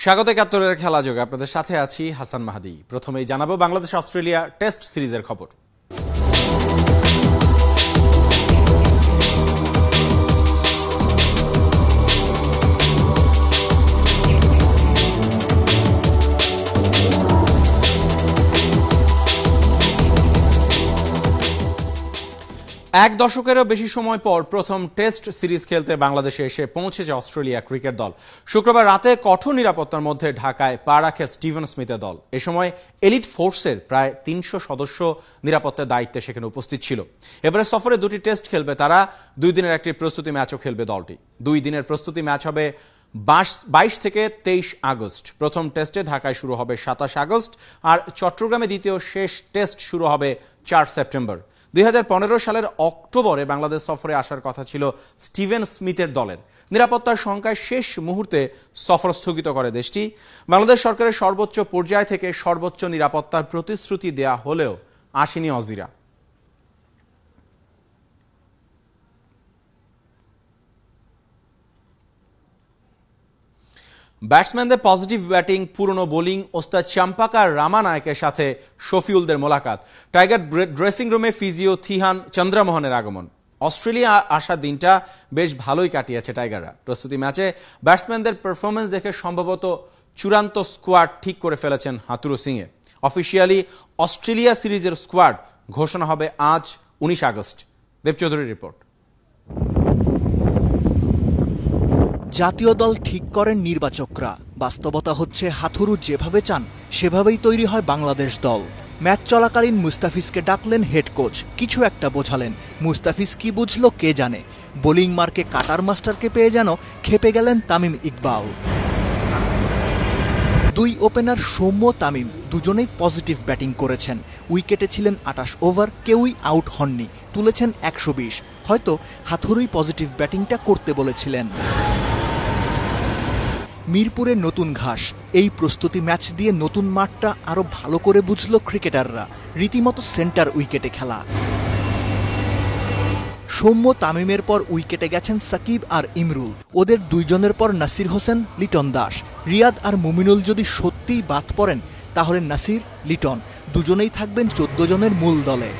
স্বাগত ৭১-এর খেলা যোগে আপনাদের সাথে আছি হাসান মাহাদি। প্রথমেই জানাবো বাংলাদেশ অস্ট্রেলিয়া টেস্ট সিরিজের খবর। এক দশকেরও বেশি সময় পর প্রথম টেস্ট সিরিজ খেলতে বাংলাদেশে এসে পৌঁছেছে অস্ট্রেলিয়া ক্রিকেট দল। শুক্রবার রাতে কঠোর নিরাপত্তার মধ্যে ঢাকায় পা রাখে স্টিভেন স্মিথের দল। এ সময় এলিট ফোর্সের প্রায় ৩০০ সদস্য নিরাপত্তার দায়িত্বে সেখানে উপস্থিত ছিল। এবারে সফরে দুটি টেস্ট খেলবে তারা, ২ দিনের একটি প্রস্তুতি ম্যাচও খেলবে দলটি। ২ দিনের প্রস্তুতি ম্যাচ হবে ২২ থেকে ২৩ আগস্ট। প্রথম টেস্টে ঢাকায় শুরু হবে ২৭ আগস্ট, আর চট্টগ্রামে দ্বিতীয় শেষ টেস্ট শুরু হবে ৪ সেপ্টেম্বর। ২০১৫ সালের অক্টোবরে বাংলাদেশ সফরে আসার কথা ছিল স্টিভেন স্মিথের দলের। নিরাপত্তার শঙ্কায় শেষ মুহূর্তে সফর স্থগিত করে দেশটি। বাংলাদেশ সরকারের সর্বোচ্চ পর্যায় থেকে সর্বোচ্চ নিরাপত্তার প্রতিশ্রুতি দেয়া হলেও আসেনি অজিরা। ব্যাটসম্যানদের পজিটিভ ব্যাটিং, পুরনো বোলিং ওস্তাদ চম্পাকার রামানায়কের সাথে শফিউলদের মোলাকাত, টাইগার ড্রেসিং রুমে ফিজিও থিহান চন্দ্রমোহনের আগমন। অস্ট্রেলিয়া আসার দিনটা বেশ ভালোই কাটিয়েছে টাইগাররা। প্রস্তুতি ম্যাচে ব্যাটসম্যানদের পারফরমেন্স দেখে সম্ভবত চূড়ান্ত স্কোয়াড ঠিক করে ফেলেছেন হাতুরু সিংয়ে। অফিসিয়ালি অস্ট্রেলিয়া সিরিজের স্কোয়াড ঘোষণা হবে আজ ১৯ আগস্ট। দেবচৌধুরীর রিপোর্ট। জাতীয় দল ঠিক করেন নির্বাচকরা, বাস্তবতা হচ্ছে হাথুরু যেভাবে চান সেভাবেই তৈরি হয় বাংলাদেশ দল। ম্যাচ চলাকালীন মুস্তাফিজকে ডাকলেন হেড কোচ, কিছু একটা বোঝালেন। মুস্তাফিজ কি বুঝলো কে জানে। বোলিং মার্কে কাটার মাস্টারকে পেয়ে যেন খেপে গেলেন তামিম ইকবাল। ২ ওপেনার সৌম্য, তামিম দুজনেই পজিটিভ ব্যাটিং করেছেন। উইকেটে ছিলেন ২৮ ওভার, কেউই আউট হননি, তুলেছেন ১২০। হয়তো হাথুরুই পজিটিভ ব্যাটিংটা করতে বলেছিলেন। মিরপুরের নতুন ঘাস, এই প্রস্তুতি ম্যাচ দিয়ে নতুন মাঠটা আরো ভালো করে বুঝল ক্রিকেটাররা। রীতিমতো সেন্টার উইকেটে খেলা। সৌম্য তামিমের পর উইকেটে গেছেন সাকিব আর ইমরুল। ওদের দুইজনের পর নাসির হোসেন, লিটন দাস। রিয়াদ আর মুমিনুল যদি সত্যিই বাদ পড়েন তাহলে নাসির, লিটন দুজনেই থাকবেন ১৪ জনের মূল দলে।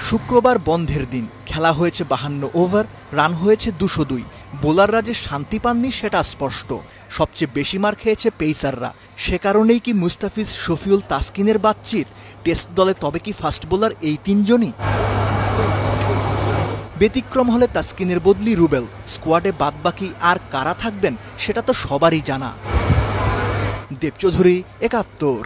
শুক্রবার বন্ধের দিন, খেলা হয়েছে ৫২ ওভার, রান হয়েছে ২০২। বোলাররা যে শান্তি পাননি সেটা স্পষ্ট। সবচেয়ে বেশি মার খেয়েছে পেসাররা। সে কারণেই কি মুস্তাফিজ, শফিউল, তাসকিনের বাতচিত টেস্ট দলে তবে কি ফাস্ট বোলার এই ৩ জনই? ব্যতিক্রম হলে তাসকিনের বদলি রুবেল। স্কোয়াডে বাদবাকি আর কারা থাকবেন সেটা তো সবারই জানা। দেবচৌধুরী, ৭১।